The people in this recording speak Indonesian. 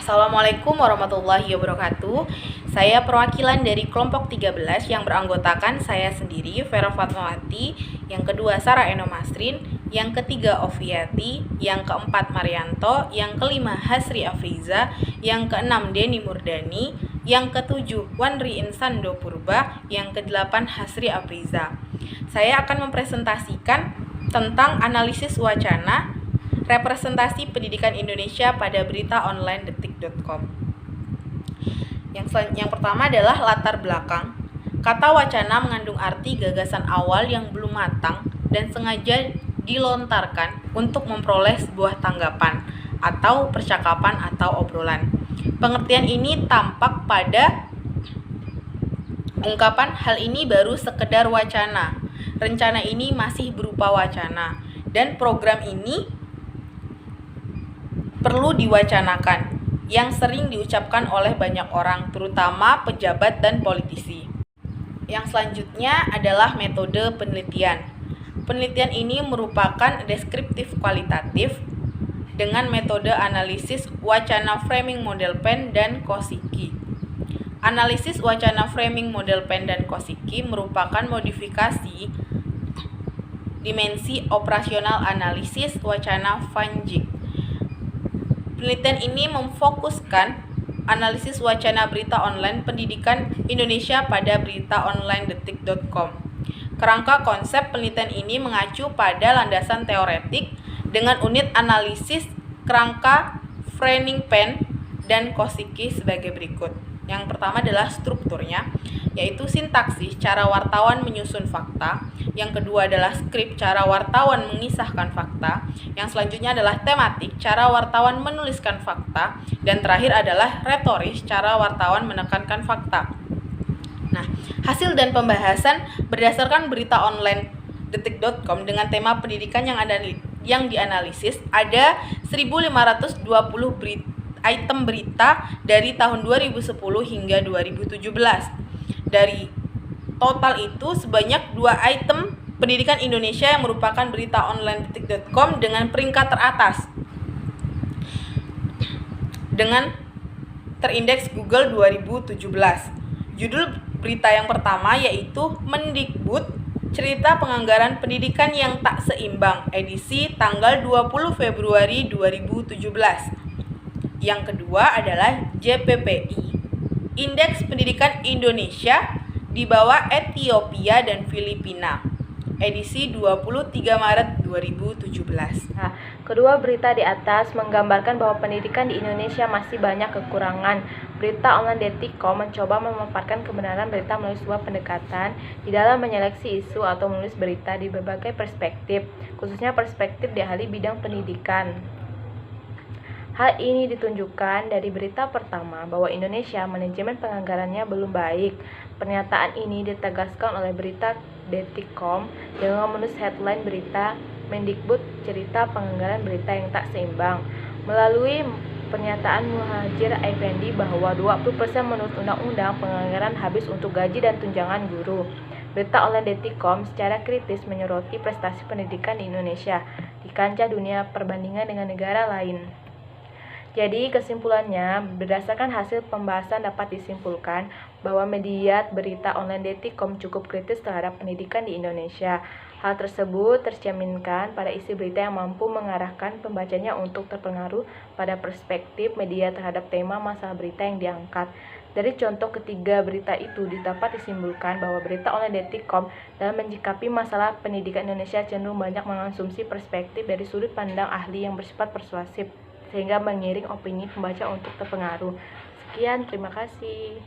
Assalamualaikum warahmatullahi wabarakatuh. Saya perwakilan dari kelompok 13 yang beranggotakan saya sendiri, Vera Fatmawati, yang kedua Sarah Eno Masrin, yang ketiga Oviati, yang keempat Marianto, yang kelima Hasri Afriza, yang keenam Denny Murdani, yang ketujuh Wanri Insando Purba, yang kedelapan Hasri Afriza. Saya akan mempresentasikan tentang analisis wacana representasi pendidikan Indonesia pada berita online detik.com. Yang pertama adalah latar belakang. Kata wacana mengandung arti gagasan awal yang belum matang dan sengaja dilontarkan untuk memperoleh sebuah tanggapan atau percakapan atau obrolan. Pengertian ini tampak pada ungkapan hal ini baru sekedar wacana. Rencana ini masih berupa wacana dan program ini perlu diwacanakan, yang sering diucapkan oleh banyak orang, terutama pejabat dan politisi. Yang selanjutnya adalah metode penelitian. Penelitian ini merupakan deskriptif kualitatif dengan metode analisis wacana framing model Penn dan Kosicki. Analisis wacana framing model Penn dan Kosicki merupakan modifikasi dimensi operasional analisis wacana Van Dijk. Penelitian ini memfokuskan analisis wacana berita online pendidikan Indonesia pada berita online detik.com. Kerangka konsep penelitian ini mengacu pada landasan teoretik dengan unit analisis kerangka framing Penn dan Kosicki sebagai berikut. Yang pertama adalah strukturnya, yaitu sintaksis, cara wartawan menyusun fakta. Yang kedua adalah skrip, cara wartawan mengisahkan fakta. Yang selanjutnya adalah tematik, cara wartawan menuliskan fakta. Dan terakhir adalah retoris, cara wartawan menekankan fakta. Nah, hasil dan pembahasan berdasarkan berita online detik.com dengan tema pendidikan yang dianalisis ada 1.520 item berita dari tahun 2010 hingga 2017. Dari total itu sebanyak 2 item pendidikan Indonesia yang merupakan berita online detik.com dengan peringkat teratas dengan terindeks Google 2017. Judul berita yang pertama yaitu Mendikbud Cerita Penganggaran Pendidikan yang Tak Seimbang, edisi tanggal 20 Februari 2017. Yang kedua adalah JPPI, Indeks Pendidikan Indonesia di bawah Ethiopia dan Filipina, edisi 23 Maret 2017. Nah, kedua berita di atas menggambarkan bahwa pendidikan di Indonesia masih banyak kekurangan. Berita online detik.com mencoba memaparkan kebenaran berita melalui sebuah pendekatan di dalam menyeleksi isu atau menulis berita di berbagai perspektif, khususnya perspektif di ahli bidang pendidikan. Hal ini ditunjukkan dari berita pertama bahwa Indonesia manajemen penganggarannya belum baik. Pernyataan ini ditegaskan oleh berita detik.com dengan menulis headline berita Mendikbud Cerita Penganggaran Berita yang Tak Seimbang. Melalui pernyataan Muhadjir Effendi bahwa 20% menurut undang-undang penganggaran habis untuk gaji dan tunjangan guru. Berita online detik.com secara kritis menyoroti prestasi pendidikan di Indonesia di kancah dunia perbandingan dengan negara lain. Jadi kesimpulannya, berdasarkan hasil pembahasan dapat disimpulkan bahwa media berita online detik.com cukup kritis terhadap pendidikan di Indonesia. Hal tersebut tercerminkan pada isi berita yang mampu mengarahkan pembacanya untuk terpengaruh pada perspektif media terhadap tema masalah berita yang diangkat. Dari contoh ketiga berita itu dapat disimpulkan bahwa berita online detik.com dalam menyikapi masalah pendidikan Indonesia cenderung banyak mengonsumsi perspektif dari sudut pandang ahli yang bersifat persuasif, sehingga mengiring opini pembaca untuk terpengaruh. Sekian, terima kasih.